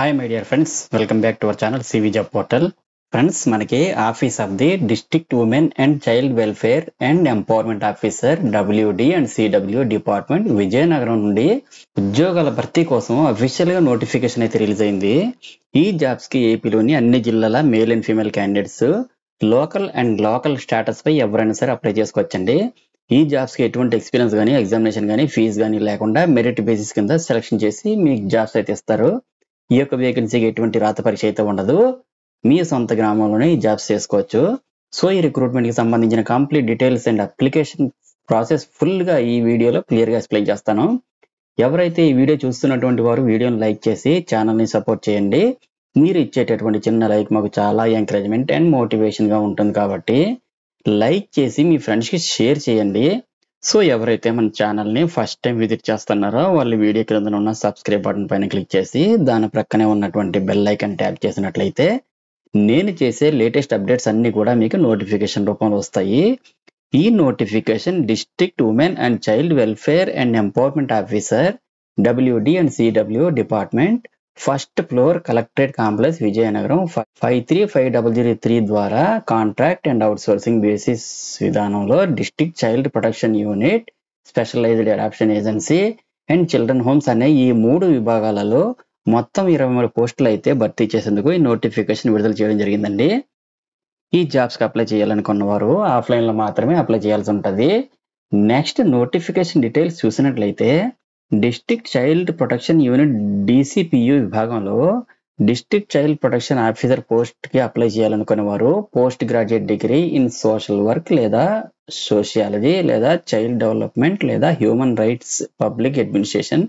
Hi my dear friends, welcome back to our channel CV job portal. Friends, మనకి office of the district women and child welfare and empowerment officer WD and CW department Vizianagaram నుండి ఉద్యోగాల భర్తీ కోసం official గా notification అయితే release అయింది. ఈ jobs కి ఏపీలోని అన్ని జిల్లాల male and female candidates local status పై ఎవరైనా సరే అప్లై చేసుకోవచ్చండి. ఈ జాబ్స్ కి ఎటువంటి ఎక్స్పీరియన్స్ కానీ ఎగ్జామినేషన్ కానీ ఫీజు కానీ లేకుండా మెరిట్ బేసిస్ కింద సెలెక్షన్ చేసి మీకు జాబ్స్ అయితే ఇస్తారు. ఈ యొక్క వేకెన్సీకి ఎటువంటి రాత పరీక్ష అయితే ఉండదు. మీ సొంత గ్రామంలోనే ఈ జాబ్స్ చేసుకోవచ్చు. సో ఈ రిక్రూట్మెంట్ కి సంబంధించిన complete details and application process full గా ఈ వీడియోలో క్లియర్ గా ఎక్స్ప్లెయిన్ చేస్తాను. ఎవరైతే ఈ వీడియో చూస్తున్నటువంటి వారు వీడియోని లైక్ చేసి ఛానల్ ని సపోర్ట్ చేయండి. మీరు ఇచ్చేటటువంటి చిన్న లైక్ మాకు చాలా ఎంకరేజ్మెంట్ అండ్ మోటివేషన్ గా ఉంటుంది కాబట్టి లైక్ చేసి మీ ఫ్రెండ్స్ కి షేర్ చేయండి. సో ఎవరైతే మన ఛానల్ ని ఫస్ట్ టైం విజిట్ చేస్తున్నారో వాళ్ళు వీడియో కింద ఉన్న సబ్స్క్రైబ్ బటన్ పైన క్లిక్ చేసి దాని ప్రక్కనే ఉన్నటువంటి బెల్ ఐకాన్ ట్యాప్ చేసినట్లయితే నేను చేసే లేటెస్ట్ అప్డేట్స్ అన్ని కూడా మీకు నోటిఫికేషన్ రూపంలో వస్తాయి. ఈ notification district women and child welfare and empowerment officer WD and CW department first floor collectorate complex Vizianagaram 535003 ద్వారా కాంట్రాక్ట్ అండ్ అవుట్సోర్సింగ్ బేసిస్ విధానంలో district child protection unit, specialized adoption agency and children homes అనే ఈ 3 విభాగాలలో మొత్తం 23 పోస్టులు అయితే భర్తీ చేసేందుకు ఈ నోటిఫికేషన్ విడుదల చేయడం జరిగిందండి. ఈ జాబ్స్ కి అప్లై చేయాలనుకున్న వారు ఆఫ్లైన్ లో మాత్రమే అప్లై చేయాల్సి ఉంటుంది. నెక్స్ట్ నోటిఫికేషన్ డీటెయిల్స్ చూసినట్లయితే district child protection unit DCPU విభాగంలో district child protection officer post కి అప్లై చేయాలనుకునే వారు post graduate degree in social work లేదా సోషియాలజీ లేదా చైల్డ్ డెవలప్మెంట్ లేదా హ్యూమన్ రైట్స్, పబ్లిక్ అడ్మినిస్ట్రేషన్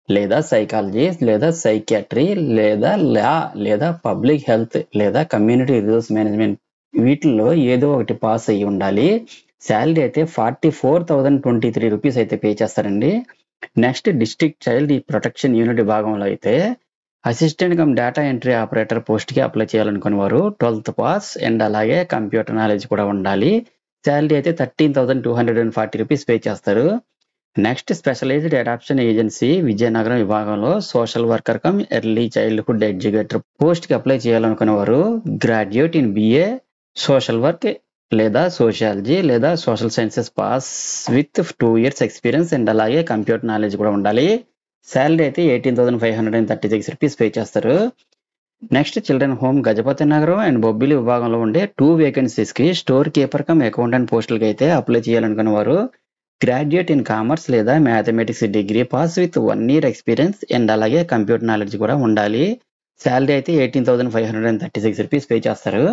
లేదా సైకాలజీ లేదా సైకియాట్రీ లేదా లా లేదా పబ్లిక్ హెల్త్ లేదా కమ్యూనిటీ రిసోర్స్ మేనేజ్మెంట్ వీటిల్లో ఏదో ఒకటి పాస్ అయ్యి ఉండాలి. శాలరీ అయితే 44,023 రూపీస్ అయితే పే చేస్తారండి. Next district child protection unit విభాగంలో అయితే assistant cum data entry operator post కి అప్లై చేయాలనుకునే వారు 12th పాస్ అండ్ అలాగే కంప్యూటర్ నాలెడ్జ్ కూడా ఉండాలి. శాలరీ అయితే 13,240 రూపీస్ పే చేస్తారు. Next specialized adoption agency Vizianagaram విభాగంలో social worker cum early childhood educator post కి అప్లై చేయాలనుకునే వారు graduate in BA social work లేదా సోషియాలజీ లేదా social sciences pass with 2 years experience and అలాగే కంప్యూటర్ నాలెడ్జ్ కూడా ఉండాలి. శాలరీ అయితే 18,536 రూపీస్ పే చేస్తారు. నెక్స్ట్ చిల్డ్రన్ హోమ్ గజపతి నగరం అండ్ బొబ్బిలి విభాగంలో ఉండే 2 వేకెన్సీస్ కి స్టోర్ కీపర్ కమ్ అకౌంటెంట్ పోస్టులకి అయితే అప్లై చేయాలనుకునే వారు గ్రాడ్యుయేట్ ఇన్ కామర్స్ లేదా mathematics degree pass with 1 year experience and అలాగే కంప్యూటర్ నాలెడ్జ్ కూడా ఉండాలి. శాలరీ అయితే 18,536 రూపీస్ పే చేస్తారు.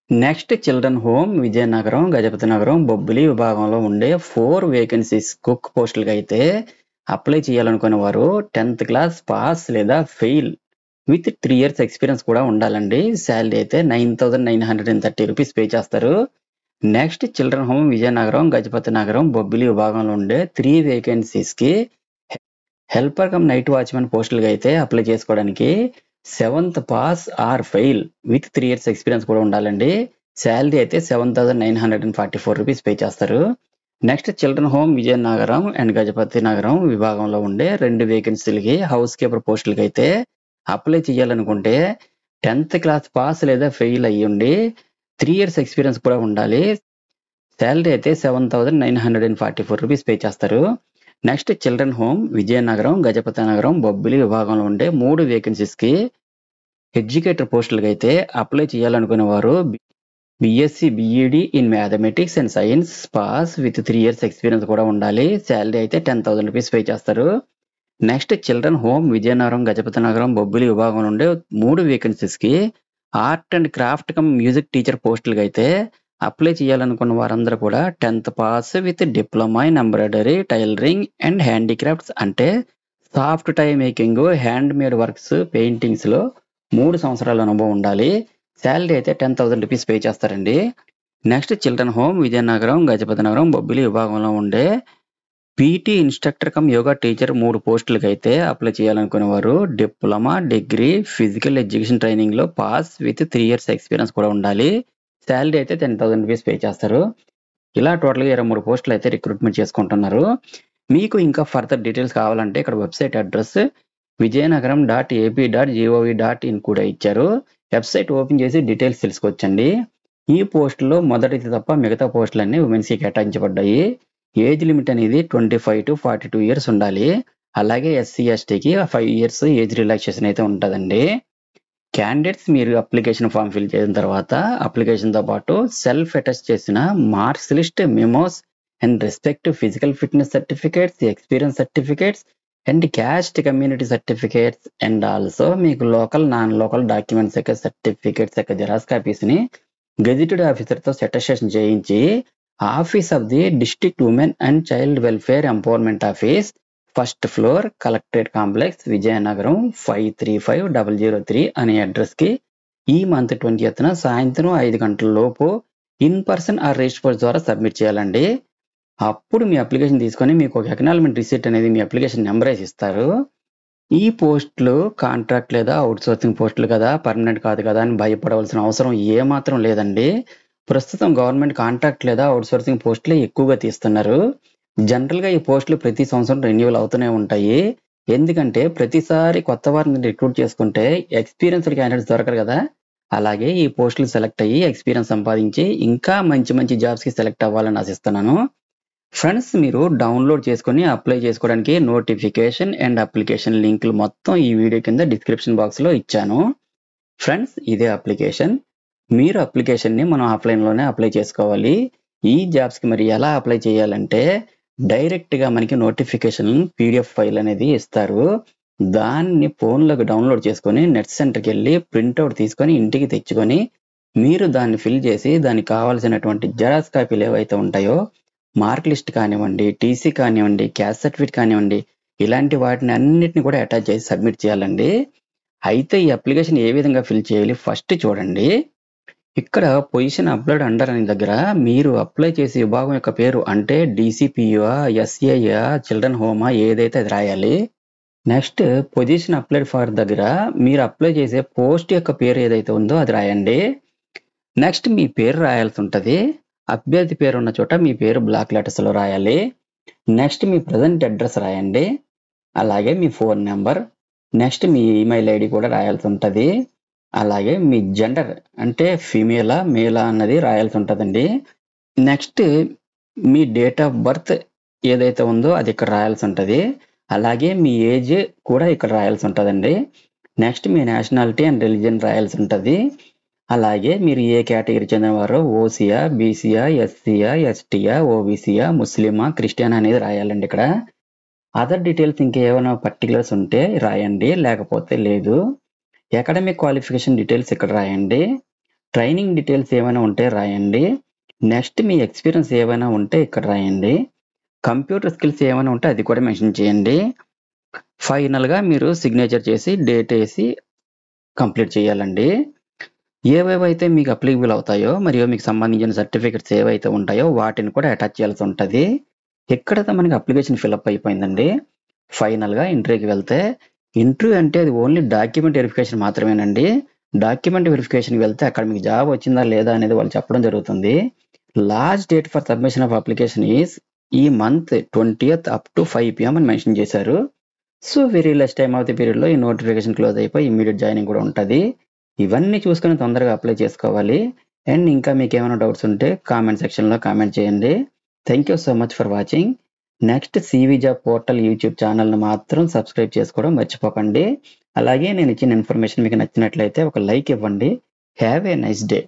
Next children home Vizianagaram, Gajapathinagaram, Bobbili విభాగంలో ఉండే 4 వేకెన్సీస్ కుక్ పోస్టులకి అయితే అప్లై చేయాలనుకునే వారు 10th క్లాస్ పాస్ లేదా ఫెయిల్ విత్ 3 years ఎక్స్పీరియన్స్ కూడా ఉండాలండి. శాలరీ అయితే 9,930 రూపీస్ పే చేస్తారు. Next children home Vizianagaram, Gajapathinagaram, Bobbili విభాగంలో ఉండే 3 వేకెన్సీస్ కి హెల్పర్ కమ్ నైట్ వాచ్మెన్ పోస్టులకి అయితే అప్లై చేసుకోవడానికి 7th pass or fail with 3 years experience కూడా ఉండాలండి. శాలరీ అయితే 7,944 రూపీస్ పే చేస్తారు. Next children home Vizianagaram and Gajapathinagaram విభాగంలో ఉండే 2 వేకెన్సీలకి హౌస్ కీపర్ పోస్టులకి అయితే అప్లై చేయాలనుకుంటే 10th క్లాస్ పాస్ లేదా ఫెయిల్ అయ్యి ఉండి 3 years ఎక్స్పీరియన్స్ కూడా ఉండాలి. శాలరీ అయితే 7,944 రూపీస్ పే చేస్తారు. Next children home Vizianagaram, Gajapathinagaram, Bobbili విభాగంలో ఉండే 3 వేకెన్సీస్ కి ఎడ్యుకేటర్ పోస్టులకి అయితే అప్లై చేయాలనుకునే వారు BSc BEd in mathematics and science pass with 3 years experience కూడా ఉండాలి. శాలరీ అయితే 10,000 రూపీస్ పే చేస్తారు. Next children home Vizianagaram, Gajapathinagaram, Bobbili విభాగంలో ఉండే 3 వేకెన్సీస్ కి art and craft cum music teacher పోస్టులకి అయితే అప్లై చేయాలనుకున్న వారందరూ కూడా 10th pass with diploma in embroidery, tailoring and handicrafts అంటే soft toy making, hand made works, paintings లో 3 సంవత్సరాల అనుభవం ఉండాలి. శాలరీ అయితే 10,000 రూపీస్ పే చేస్తారండి. Next children home Vizianagaram, Gajapathinagaram, Bobbili విభాగంలో ఉండే PT instructor cum yoga teacher 3 పోస్టులకి అయితే అప్లై చేయాలనుకునే వారు diploma, degree, physical education training లో పాస్ విత్ 3 years ఎక్స్పీరియన్స్ కూడా ఉండాలి. శాలరీ అయితే 10,000 రూపీస్ పే చేస్తారు. ఇలా టోటల్గా 23 పోస్టులు అయితే రిక్రూట్మెంట్ చేసుకుంటున్నారు. మీకు ఇంకా ఫర్దర్ డీటెయిల్స్ కావాలంటే ఇక్కడ వెబ్సైట్ అడ్రస్ vijayanagaram.ap.gov.in కూడా ఇచ్చారు. వెబ్సైట్ ఓపెన్ చేసి డీటెయిల్స్ తెలుసుకోవచ్చండి. ఈ పోస్టులో మొదటిది తప్ప మిగతా పోస్టులన్నీ ఉమెన్స్కి కేటాయించబడ్డాయి. ఏజ్ లిమిట్ అనేది 25 to 42 ఇయర్స్ ఉండాలి. అలాగే ఎస్సీ ఎస్టీకి 5 ఇయర్స్ ఏజ్ రిలాక్సేషన్ అయితే ఉంటుందండి. క్యాండిడేట్స్ మీరు అప్లికేషన్ ఫామ్ ఫిల్ చేసిన తర్వాత అప్లికేషన్తో పాటు సెల్ఫ్ అటెస్ట్ చేసిన marks list, memos and respective physical fitness certificates, experience certificates and caste community certificates and also మీకు లోకల్ నాన్ లోకల్ డాక్యుమెంట్స్ యొక్క సర్టిఫికేట్స్ యొక్క జెరాక్స్ కాపీస్ని గెజిటెడ్ ఆఫీసర్తో అటెస్టేషన్ చేయించి office of the district women and child welfare empowerment office, first floor, collectorate complex, Vizianagaram 535003 అనే అడ్రస్కి ఈ month 20th సాయంత్రం 5 గంటల లోపు in person are register post ద్వారా సబ్మిట్ చేయాలండి. అప్పుడు మీ అప్లికేషన్ తీసుకొని మీకు ఒక ఎక్నాలజ్మెంట్ రిసిప్ట్ అనేది మీ అప్లికేషన్ నెంబర్ వేసి ఇస్తారు. ఈ పోస్టులు కాంట్రాక్ట్ లేదా అవుట్సోర్సింగ్ పోస్టులు కదా, పర్మనెంట్ కాదు కదా అని భయపడవలసిన అవసరం ఏమాత్రం లేదండి. ప్రస్తుతం గవర్నమెంట్ కాంట్రాక్ట్ లేదా అవుట్సోర్సింగ్ పోస్టులే ఎక్కువగా తీస్తున్నారు. జనరల్గా ఈ పోస్టులు ప్రతి సంవత్సరం రెన్యువల్ అవుతూనే ఉంటాయి. ఎందుకంటే ప్రతిసారి కొత్త వారిని రిక్రూట్ చేసుకుంటే ఎక్స్పీరియన్స్డ్ క్యాండిడేట్స్ దొరకరు కదా. అలాగే ఈ పోస్టులు సెలెక్ట్ అయ్యి ఎక్స్పీరియన్స్ సంపాదించి ఇంకా మంచి మంచి జాబ్స్కి సెలెక్ట్ అవ్వాలని ఆశిస్తున్నాను. ఫ్రెండ్స్, మీరు డౌన్లోడ్ చేసుకొని అప్లై చేసుకోవడానికి నోటిఫికేషన్ అండ్ అప్లికేషన్ లింకులు మొత్తం ఈ వీడియో కింద డిస్క్రిప్షన్ బాక్స్లో ఇచ్చాను. ఫ్రెండ్స్, ఇదే అప్లికేషన్. మీరు అప్లికేషన్ని మనం ఆఫ్లైన్లోనే అప్లై చేసుకోవాలి. ఈ జాబ్స్కి మరి ఎలా అప్లై చేయాలంటే డైరెక్ట్గా మనకి నోటిఫికేషన్ పీడిఎఫ్ ఫైల్ అనేది ఇస్తారు. దాన్ని ఫోన్లోకి డౌన్లోడ్ చేసుకొని నెట్ సెంటర్కి వెళ్ళి ప్రింట్అవుట్ తీసుకొని ఇంటికి తెచ్చుకొని మీరు దాన్ని ఫిల్ చేసి దానికి కావాల్సినటువంటి జెరాక్స్ కాపీలు ఏవైతే ఉంటాయో మార్క్ లిస్ట్ కానివ్వండి, టీసీ కానివ్వండి, క్యాస్ట్ సర్టిఫికేట్ కానివ్వండి, ఇలాంటి వాటిని అన్నిటిని కూడా అటాచ్ చేసి సబ్మిట్ చేయాలండి. అయితే ఈ అప్లికేషన్ ఏ విధంగా ఫిల్ చేయాలి ఫస్ట్ చూడండి. ఇక్కడ పొజిషన్ అప్లోడ్ అండర్ అనే దగ్గర మీరు అప్లై చేసే విభాగం యొక్క పేరు అంటే డీసీపీఓ, ఎస్ఏయా, చిల్డ్రన్ హోమా ఏదైతే అది రాయాలి. నెక్స్ట్ పొజిషన్ అప్లైడ్ ఫర్ దగ్గర మీరు అప్లై చేసే పోస్ట్ యొక్క పేరు ఏదైతే ఉందో అది రాయండి. నెక్స్ట్ మీ పేరు రాయాల్సి ఉంటుంది. అభ్యర్థి పేరు ఉన్న చోట మీ పేరు బ్లాక్ లెటర్స్లో రాయాలి. నెక్స్ట్ మీ ప్రజెంట్ అడ్రస్ రాయండి. అలాగే మీ ఫోన్ నెంబర్, నెక్స్ట్ మీ ఈమెయిల్ ఐడి కూడా రాయాల్సి ఉంటుంది. అలాగే మీ జెండర్ అంటే ఫీమేలా మేలా అన్నది రాయాల్సి ఉంటుందండి. Next me date of birth ఏదైతే ఉందో అది ఇక్కడ రాయాల్సి ఉంటుంది. అలాగే మీ ఏజ్ కూడా ఇక్కడ రాయాల్సి ఉంటుందండి. Next me nationality and religion రాయాల్సి ఉంటుంది. అలాగే మీరు ఏ కేటగిరీ చెందినవారో ఓసీయా, బీసీయా, ఎస్సీయా, ఎస్టీయా, ఓబీసీయా, ముస్లిమా, క్రిస్టియన్ అనేది రాయాలండి. ఇక్కడ అదర్ డీటెయిల్స్ ఇంకేమైనా పర్టికులర్స్ ఉంటే రాయండి, లేకపోతే లేదు. అకాడమిక్ క్వాలిఫికేషన్ డీటెయిల్స్ ఇక్కడ రాయండి. ట్రైనింగ్ డీటెయిల్స్ ఏమైనా ఉంటే రాయండి. నెక్స్ట్ మీ ఎక్స్పీరియన్స్ ఏమైనా ఉంటే ఇక్కడ రాయండి. కంప్యూటర్ స్కిల్స్ ఏమైనా ఉంటే అది కూడా మెన్షన్ చేయండి. ఫైనల్గా మీరు సిగ్నేచర్ చేసి డేట్ వేసి కంప్లీట్ చేయాలండి. ఏవేవైతే మీకు అప్లికబుల్ అవుతాయో మరియు మీకు సంబంధించిన సర్టిఫికెట్స్ ఏవైతే ఉంటాయో వాటిని కూడా అటాచ్ చేయాల్సి ఉంటుంది. ఎక్కడైతే మనకి అప్లికేషన్ ఫిల్అప్ అయిపోయిందండి, ఫైనల్గా ఇంటర్వ్యూకి వెళ్తే ఇంటర్వ్యూ అంటే అది ఓన్లీ డాక్యుమెంట్ వెరిఫికేషన్ మాత్రమేనండి. డాక్యుమెంట్ వెరిఫికేషన్కి వెళ్తే అక్కడ మీకు జాబ్ వచ్చిందా లేదా అనేది వాళ్ళు చెప్పడం జరుగుతుంది. Last date for submission of application is ఈ month 20th up to 5 PM అని మెన్షన్ చేశారు. So very less time of the పీరియడ్లో ఈ నోటిఫికేషన్ క్లోజ్ అయిపోయి ఇమ్మీడియట్ జాయినింగ్ కూడా ఉంటుంది. ఇవన్నీ చూసుకొని తొందరగా అప్లై చేసుకోవాలి. అండ్ ఇంకా మీకు ఏమైనా డౌట్స్ ఉంటే కామెంట్ సెక్షన్లో కామెంట్ చేయండి. Thank you so much for watching. Next CV job portal YouTube ఛానల్ని మాత్రం సబ్స్క్రైబ్ చేసుకోవడం మర్చిపోకండి. అలాగే నేను ఇచ్చిన ఇన్ఫర్మేషన్ మీకు నచ్చినట్లయితే ఒక లైక్ ఇవ్వండి. Have a nice day.